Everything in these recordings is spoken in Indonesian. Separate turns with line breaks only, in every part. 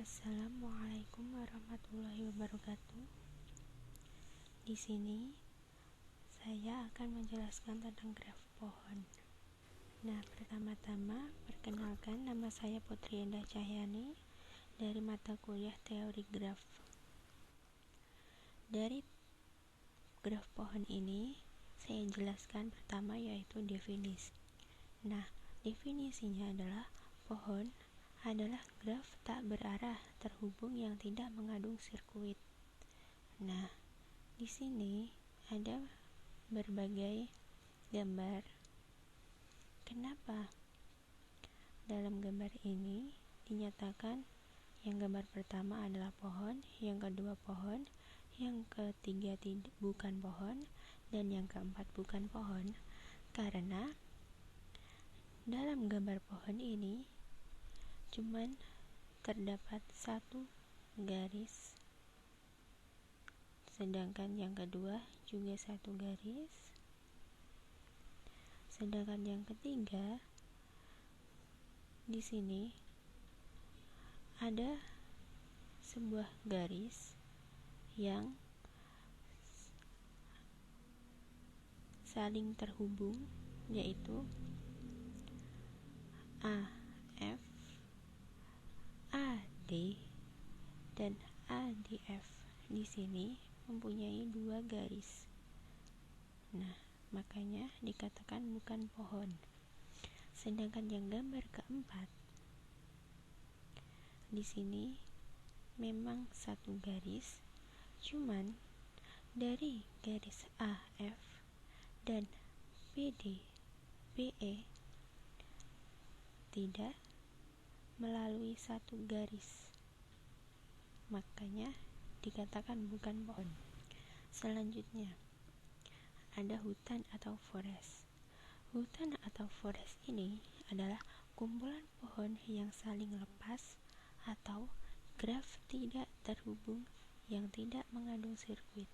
Assalamualaikum warahmatullahi wabarakatuh. Di sini saya akan menjelaskan tentang graf pohon. Nah, pertama-tama perkenalkan, nama saya Putri Endah Cahyani dari mata kuliah Teori Graf. Dari graf pohon ini saya jelaskan pertama yaitu definisi. Nah, definisinya adalah pohon adalah graf tak berarah terhubung yang tidak mengandung sirkuit. Nah, di sini ada berbagai gambar. Kenapa? Dalam gambar ini dinyatakan yang gambar pertama adalah pohon, yang kedua pohon, yang ketiga bukan pohon, dan yang keempat bukan pohon. Karena dalam gambar pohon ini cuman terdapat satu garis, sedangkan yang kedua juga satu garis, sedangkan yang ketiga di sini ada sebuah garis yang saling terhubung, yaitu AF, AD, dan ADF. Di sini mempunyai dua garis. Nah, makanya dikatakan bukan pohon. Sedangkan yang gambar keempat di sini memang satu garis, cuman dari garis AF dan BD, BE tidak melalui satu garis, makanya dikatakan bukan pohon. Selanjutnya ada hutan atau forest. Hutan atau forest ini adalah kumpulan pohon yang saling lepas atau graf tidak terhubung yang tidak mengandung sirkuit.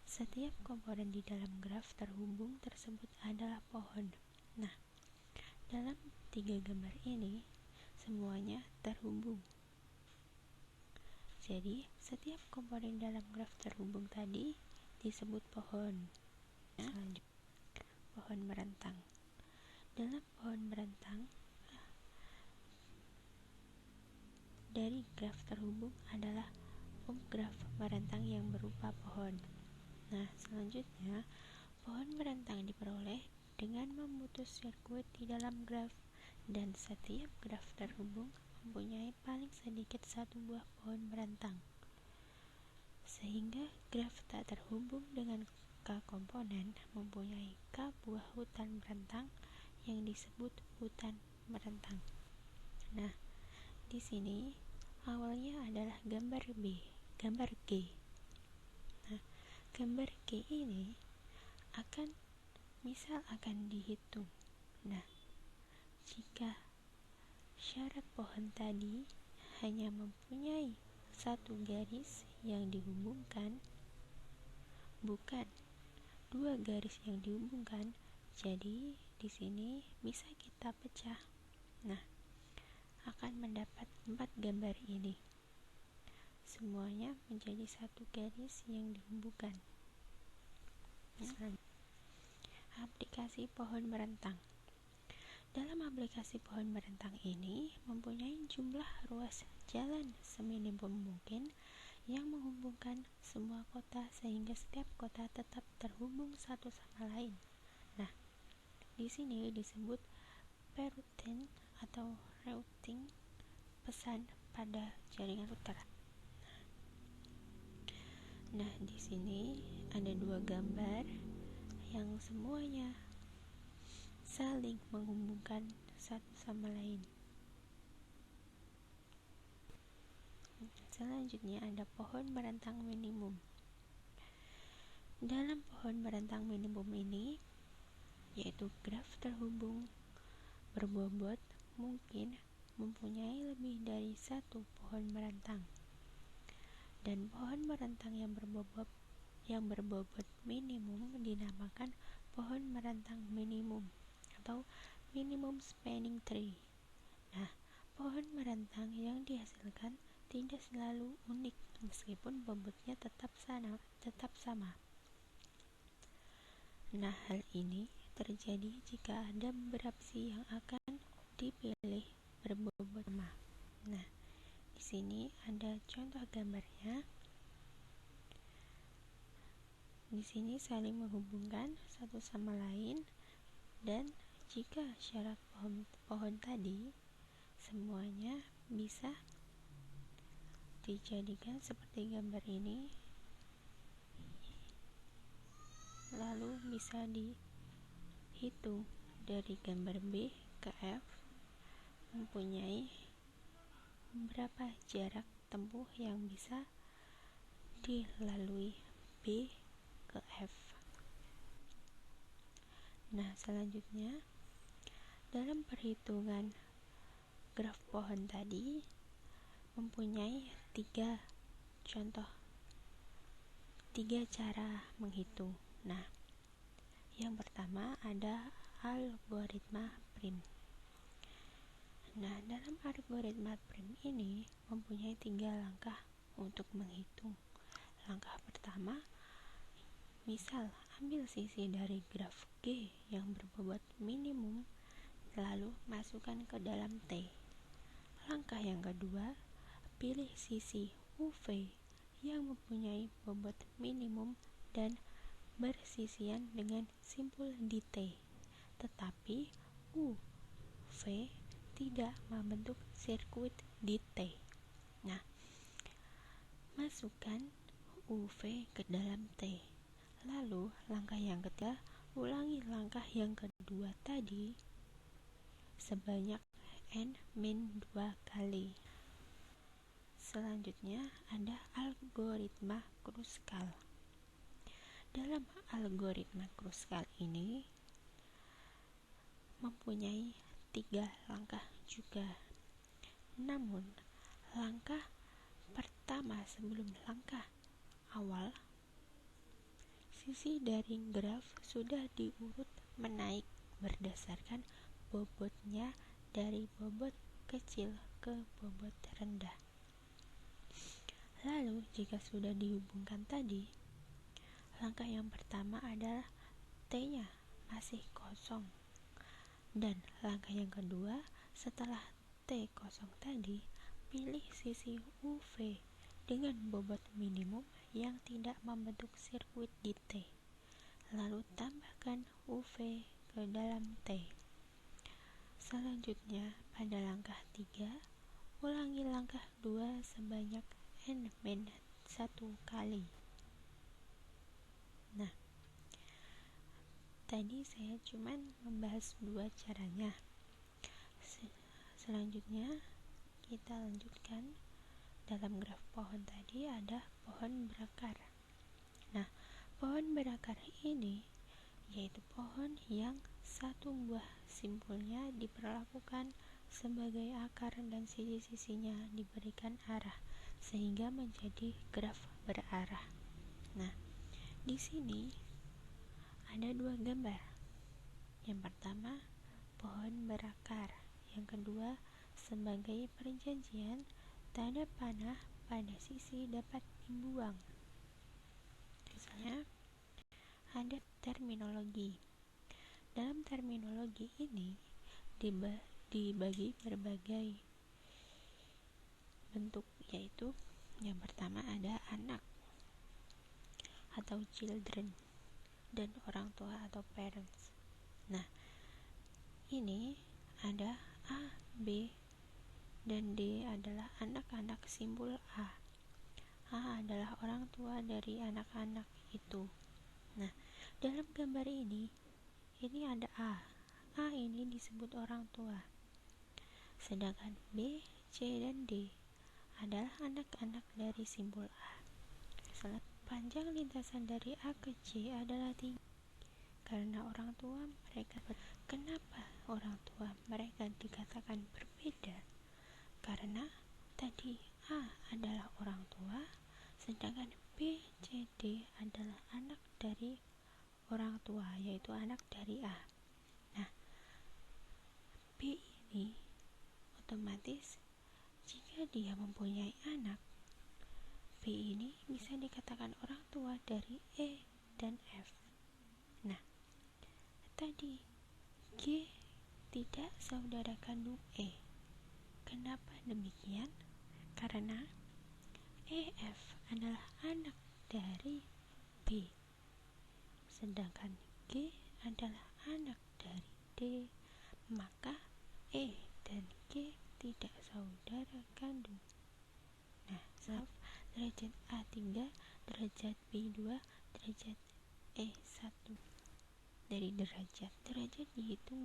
Setiap komponen di dalam graf terhubung tersebut adalah pohon. Nah, dalam tiga gambar ini semuanya terhubung. Jadi, setiap komponen dalam graf terhubung tadi disebut pohon. Selanjutnya, pohon merentang. Dalam pohon merentang, dari graf terhubung adalah graf merentang yang berupa pohon. Nah, selanjutnya, pohon merentang diperoleh dengan memutus sirkuit di dalam graf, dan setiap graf terhubung mempunyai paling sedikit satu buah pohon merentang, sehingga graf tak terhubung dengan K komponen mempunyai K buah hutan merentang yang disebut hutan merentang. Nah, di sini awalnya adalah gambar G. Nah, gambar G ini akan dihitung. Nah, jika syarat pohon tadi hanya mempunyai satu garis yang dihubungkan, bukan dua garis yang dihubungkan, jadi di sini bisa kita pecah. Nah, akan mendapat 4 gambar ini. Semuanya menjadi satu garis yang dihubungkan. Aplikasi pohon merentang. Dalam aplikasi pohon merentang ini mempunyai jumlah ruas jalan seminimum mungkin yang menghubungkan semua kota sehingga setiap kota tetap terhubung satu sama lain. Nah, di sini disebut perutin atau routing pesan pada jaringan router. Nah, di sini ada dua gambar yang semuanya saling menghubungkan satu sama lain. Selanjutnya ada pohon merentang minimum. Dalam pohon merentang minimum ini, yaitu graf terhubung berbobot mungkin mempunyai lebih dari satu pohon merentang, dan pohon merentang yang berbobot minimum dinamakan pohon merentang minimum atau minimum spanning tree. Nah, pohon merentang yang dihasilkan tidak selalu unik meskipun bobotnya tetap sama. Nah, hal ini terjadi jika ada beberapa sisi yang akan dipilih berbobot sama. Nah, di sini ada contoh gambarnya. Di sini saling menghubungkan satu sama lain, dan jika syarat pohon tadi semuanya bisa dijadikan seperti gambar ini, lalu bisa dihitung dari gambar B ke F mempunyai berapa jarak tempuh yang bisa dilalui B ke F. Nah, selanjutnya dalam perhitungan graf pohon tadi mempunyai tiga cara menghitung. Nah, yang pertama ada algoritma prim. Nah, dalam algoritma prim ini mempunyai 3 langkah untuk menghitung. Langkah pertama, misal ambil sisi dari graf G yang berbobot minimum, lalu masukkan ke dalam T. Langkah yang kedua, pilih sisi UV yang mempunyai bobot minimum dan bersisian dengan simpul di T, tetapi UV tidak membentuk sirkuit di T. Nah, masukkan UV ke dalam T. Lalu langkah yang ketiga, ulangi langkah yang kedua tadi sebanyak N-2 kali. Selanjutnya ada algoritma Kruskal. Dalam algoritma Kruskal ini mempunyai 3 langkah juga. Namun, langkah pertama sebelum langkah awal, sisi dari graf sudah diurut menaik berdasarkan bobotnya dari bobot kecil ke bobot rendah. Lalu, jika sudah dihubungkan tadi, langkah yang pertama adalah T-nya masih kosong. Dan langkah yang kedua, setelah T kosong tadi, pilih sisi UV dengan bobot minimum yang tidak membentuk sirkuit di T. Lalu tambahkan UV ke dalam T. Selanjutnya, pada langkah 3, ulangi langkah 2 sebanyak N-1 kali. Nah, tadi saya cuma membahas 2 caranya. Selanjutnya, kita lanjutkan. Dalam graf pohon tadi ada pohon berakar. Nah, pohon berakar ini yaitu pohon yang satu buah simpulnya diperlakukan sebagai akar dan sisi-sisinya diberikan arah sehingga menjadi graf berarah. Nah, di sini ada 2 gambar. Yang pertama, pohon berakar. Yang kedua, sebagai perjanjian tanda panah pada sisi dapat dibuang. Misalnya, ada terminologi. Dalam terminologi ini dibagi berbagai bentuk, yaitu yang pertama ada anak atau children dan orang tua atau parents. Nah, ini ada A, B, dan D adalah anak-anak simbol A. A adalah orang tua dari anak-anak itu. Nah, dalam gambar ini ada A. A ini disebut orang tua. Sedangkan B, C, dan D adalah anak-anak dari simbol A. Misalnya, panjang lintasan dari A ke C adalah 3. Karena orang tua mereka kenapa orang tua mereka dikatakan berbeda? Karena tadi A adalah orang tua, sedangkan B, C, D adalah anak dari orang tua, yaitu anak dari A. Nah, B ini otomatis Jika dia mempunyai anak, B ini bisa dikatakan orang tua dari E dan F. Nah, tadi G tidak saudara kandung E. Kenapa demikian? Karena EF adalah anak dari B, sedangkan G adalah anak dari D, maka E dan G tidak saudara kandung. Nah, derajat A3, derajat B2, derajat E1. Dari derajat dihitung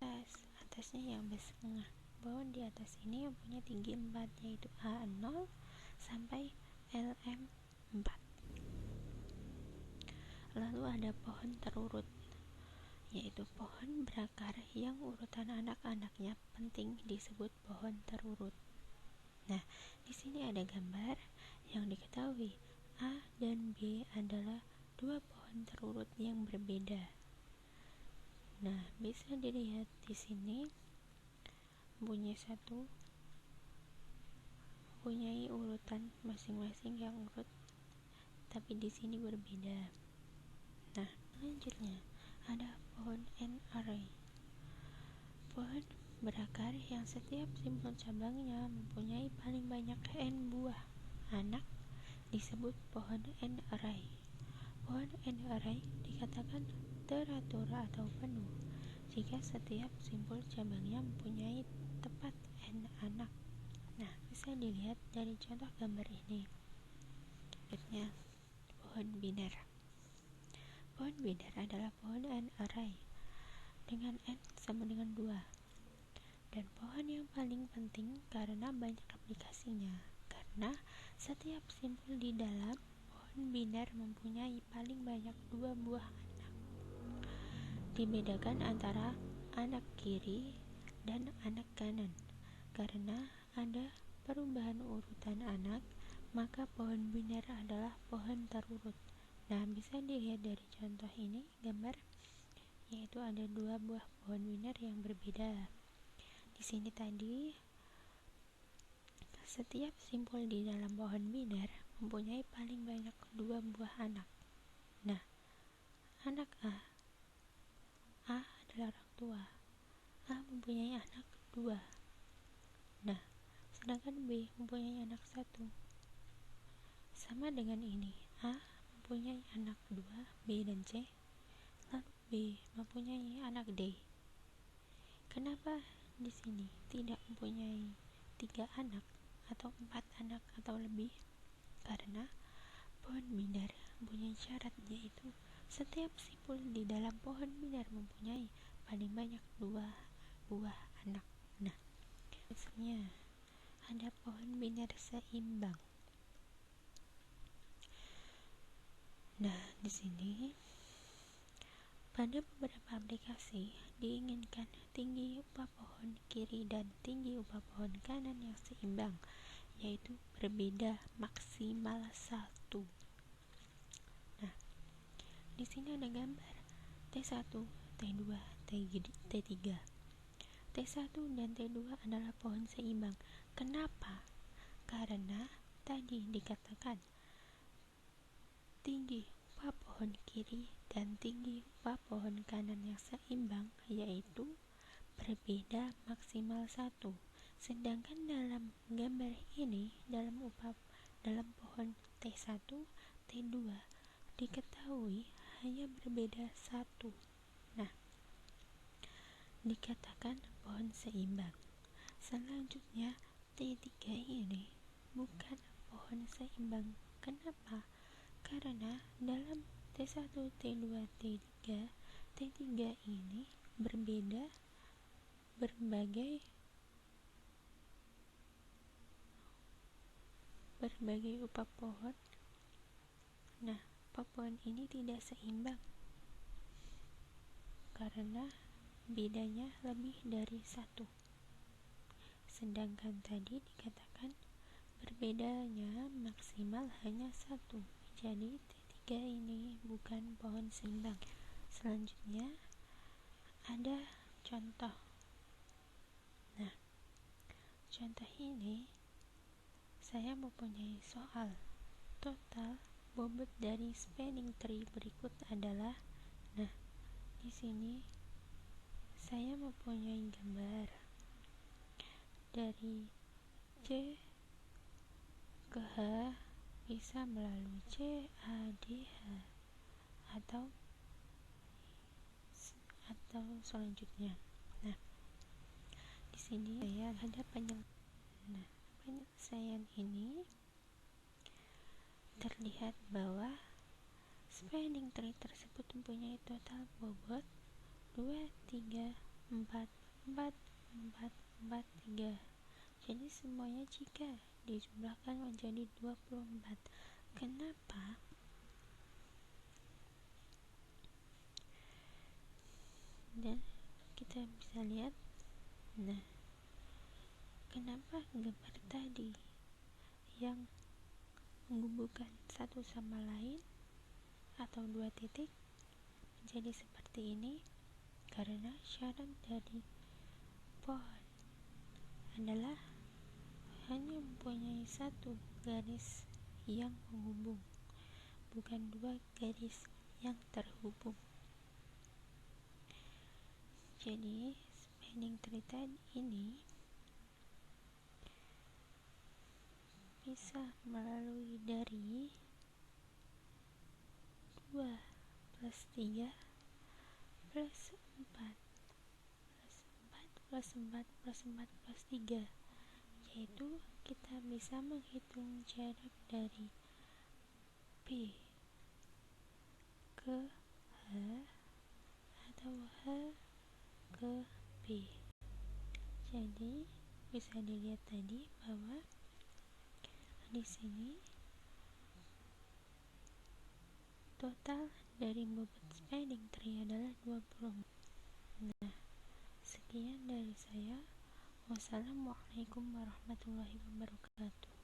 atasnya yang bersetengah. Bahwa di atas ini mempunyai tinggi 4, yaitu A0 sampai LM4. Lalu ada pohon terurut, yaitu pohon berakar yang urutan anak-anaknya penting disebut pohon terurut. Nah, di sini ada gambar yang diketahui A dan B adalah dua pohon terurut yang berbeda. Nah, bisa dilihat di sini mempunyai urutan masing-masing yang urut, tapi di sini berbeda. Nah, selanjutnya ada pohon N array. Pohon berakar yang setiap simpul cabangnya mempunyai paling banyak N buah anak disebut pohon N array. Pohon N array dikatakan teratur atau penuh jika setiap simpul cabangnya mempunyai tepat N anak. Nah, bisa dilihat dari contoh gambar ini. Berikutnya, pohon biner. Pohon biner adalah pohon N array dengan N sama dengan 2, dan pohon yang paling penting karena banyak aplikasinya, karena setiap simpul di dalam pohon biner mempunyai paling banyak 2 buah anak. Dibedakan antara anak kiri dan anak kanan. Karena ada perubahan urutan anak, maka pohon biner adalah pohon terurut. Nah, bisa dilihat dari contoh ini gambar, yaitu ada 2 buah pohon biner yang berbeda. Di sini tadi setiap simpul di dalam pohon biner mempunyai paling banyak 2 buah anak. Nah, anak A adalah orang tua. A mempunyai anak 2. Nah, sedangkan B mempunyai anak 1. Sama dengan ini, A mempunyai anak 2, B dan C. Lalu B mempunyai anak D. Kenapa di sini tidak mempunyai 3 anak atau 4 anak atau lebih? Karena pohon biner mempunyai syarat, yaitu setiap simpul di dalam pohon biner mempunyai paling banyak 2 buah anak. Nah, misalnya ada pohon biner seimbang. Nah, di sini pada beberapa aplikasi diinginkan tinggi upah pohon kiri dan tinggi upah pohon kanan yang seimbang, yaitu berbeda maksimal 1. Nah, di sini ada gambar T1, T2, T3. T1 dan T2 adalah pohon seimbang. Kenapa? Karena tadi dikatakan tinggi upah pohon kiri dan tinggi upah pohon kanan yang seimbang, yaitu berbeda maksimal 1. Sedangkan dalam gambar ini, dalam pohon T1, T2 diketahui hanya berbeda 1. Nah, dikatakan pohon seimbang. Selanjutnya, T3 ini bukan pohon seimbang. Kenapa? Karena dalam T1, T2, T3, T3 ini berbeda berbagai upah pohon. Nah, upah pohon ini tidak seimbang karena bedanya lebih dari 1. Sedangkan tadi dikatakan berbedanya maksimal hanya 1. Jadi T3 ini bukan pohon seimbang. Selanjutnya ada contoh. Nah, contoh ini saya mempunyai soal. Total bobot dari spanning tree berikut adalah. Nah, di sini saya mempunyai gambar dari C ke H bisa melalui C A D H atau selanjutnya. Nah, di sini saya ada penyelesaian ini terlihat bahwa spanning tree tersebut mempunyai total bobot 2, 3, 4, 4, 4, 4, 3. Jadi semuanya jika dijumlahkan menjadi 24. Kenapa? Dan kita bisa lihat, nah, kenapa gambar tadi yang menghubungkan satu sama lain atau dua titik menjadi seperti ini? Karena syarat dari pohon adalah hanya mempunyai satu garis yang menghubung, bukan dua garis yang terhubung. Jadi spanning tree ini bisa melalui dari 2 plus 3 plus 4 plus 4 plus 4 plus 4 plus 3, yaitu kita bisa menghitung jarak dari P ke H atau H ke P. Jadi bisa dilihat tadi bahwa di sini total dari bobot spanning tree adalah 20. Nah, sekian dari saya. Wassalamualaikum warahmatullahi wabarakatuh.